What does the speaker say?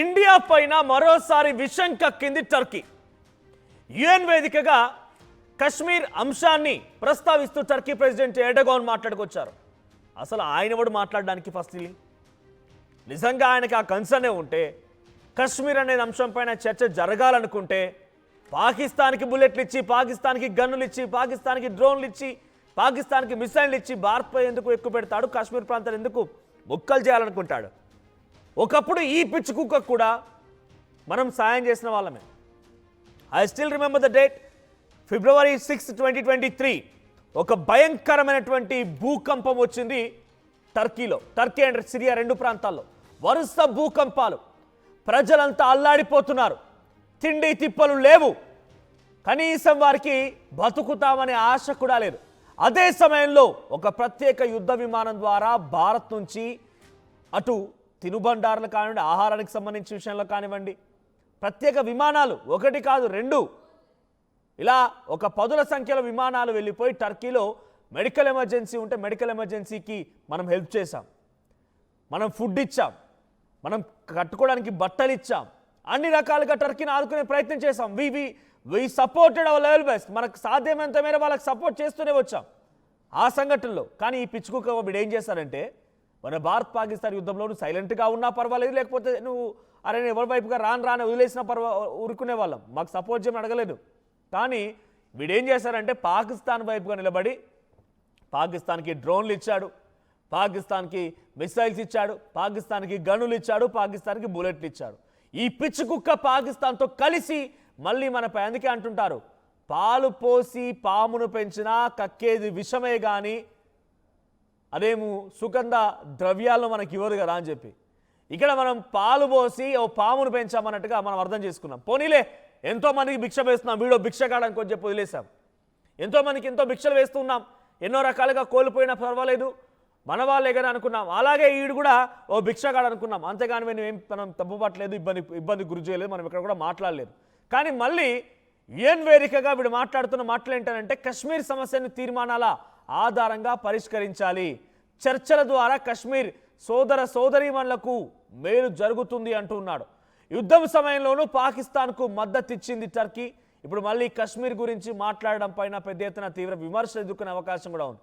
India పైన మరోసారి విషం కక్కింది టర్కీ. యుఎన్ వేదికగా కశ్మీర్ అంశాన్ని ప్రస్తావిస్తూ టర్కీ ప్రెసిడెంట్ ఎర్డోగాన్ మాట్లాడుకొచ్చారు. అసలు ఆయన కూడా మాట్లాడడానికి ఫస్ట్ నిజంగా ఆయనకి ఆ కన్సర్నే ఉంటే కశ్మీర్ అనే అంశం పైన చర్చ జరగాలనుకుంటే పాకిస్తాన్కి బుల్లెట్లు ఇచ్చి, పాకిస్తాన్కి గన్నులు ఇచ్చి, పాకిస్తాన్కి డ్రోన్లు ఇచ్చి, పాకిస్తాన్కి మిసైళ్ళు ఇచ్చి భారత్పై ఎందుకు ఎక్కువ పెడతాడు? కాశ్మీర్ ప్రాంతాన్ని ఎందుకు ముక్కలు చేయాలనుకుంటాడు? ఒకప్పుడు ఈ పిచ్చి కుక్క కూడా మనం సాయం చేసిన వాళ్ళమే. I still remember the date, February 6, 2023. ఒక భయంకరమైనటువంటి భూకంపం వచ్చింది టర్కీలో. టర్కీ అండ్ సిరియా రెండు ప్రాంతాల్లో వరుస భూకంపాలు. ప్రజలంతా అల్లాడిపోతున్నారు. తిండి తిప్పలు లేవు. కనీసం వారికి బతుకుతామనే ఆశ కూడా లేదు. అదే సమయంలో ఒక ప్రత్యేక యుద్ధ విమానం ద్వారా భారత్ నుంచి అటు తినుబండారులు కానివ్వండి, ఆహారానికి సంబంధించిన విషయంలో కానివ్వండి, ప్రత్యేక విమానాలు ఒకటి కాదు రెండు, ఇలా ఒక పదుల సంఖ్యలో విమానాలు వెళ్ళిపోయి టర్కీలో మెడికల్ ఎమర్జెన్సీ ఉంటే మెడికల్ ఎమర్జెన్సీకి మనం హెల్ప్ చేశాం, మనం ఫుడ్ ఇచ్చాం, మనం కట్టుకోవడానికి బట్టలు ఇచ్చాం, అన్ని రకాలుగా టర్కీని ఆదుకునే ప్రయత్నం చేశాం. వి సపోర్టెడ్ అవర్ లెవెల్ బెస్ట్. మనకు సాధ్యమైనంత మేర వాళ్ళకి సపోర్ట్ చేస్తూనే వచ్చాం ఆ సంఘటనలో. కానీ ఈ పిచ్చుకుక్క వీడు ఏం చేశారంటే, మన భారత్ పాకిస్తాన్ యుద్ధంలో నువ్వు సైలెంట్గా ఉన్నా పర్వాలేదు, లేకపోతే నువ్వు అరే ఎవరి వైపుగా రాను వదిలేసినా ఊరుకునే వాళ్ళం, మాకు సపోర్ట్ చేయమని అడగలేదు. కానీ వీడేం చేశారంటే పాకిస్తాన్ వైపుగా నిలబడి పాకిస్తాన్కి డ్రోన్లు ఇచ్చాడు, పాకిస్తాన్కి మిసైల్స్ ఇచ్చాడు, పాకిస్తాన్కి గన్నులు ఇచ్చాడు, పాకిస్తాన్కి బుల్లెట్లు ఇచ్చాడు. ఈ పిచ్చి కుక్క పాకిస్తాన్తో కలిసి మళ్ళీ మనపై అందుకే అంటుంటారు, పాలు పోసి పామును పెంచినా కక్కేది విషమే కానీ అదేమో సుగంధ ద్రవ్యాలను మనకి ఇవ్వదు కదా అని చెప్పి ఇక్కడ మనం పాలు పోసి ఓ పామును పెంచామన్నట్టుగా మనం అర్థం చేసుకున్నాం. పోనీలే ఎంతోమందికి భిక్ష వేస్తున్నాం, వీడో భిక్ష కాడని కొంచెం చెప్పి వదిలేసాం. ఎంతోమందికి ఎంతో భిక్షలు వేస్తున్నాం, ఎన్నో రకాలుగా కోల్పోయినా పర్వాలేదు మన వాళ్ళే కానీ అనుకున్నాం. అలాగే ఈడు కూడా ఓ భిక్షగాడు అనుకున్నాం, అంతేగాని మనం తప్పుపట్టలేదు, ఇబ్బంది గురి చేయలేదు, మనం ఇక్కడ కూడా మాట్లాడలేదు. కానీ మళ్ళీ యుఎన్ వేదికగా వీడు మాట్లాడుతున్న మాటలు ఏంటంటే కశ్మీర్ సమస్యను తీర్మానాల ఆధారంగా పరిష్కరించాలి, చర్చల ద్వారా కశ్మీర్ సోదర సోదరీమణులకు మేలు జరుగుతుంది అంటున్నాడు. యుద్ధం సమయంలోనూ పాకిస్తాన్కు మద్దతు ఇచ్చింది టర్కీ. ఇప్పుడు మళ్ళీ కశ్మీర్ గురించి మాట్లాడడం పైన పెద్ద ఎత్తున తీవ్ర విమర్శలు ఎదుర్కొనే అవకాశం కూడా ఉంది.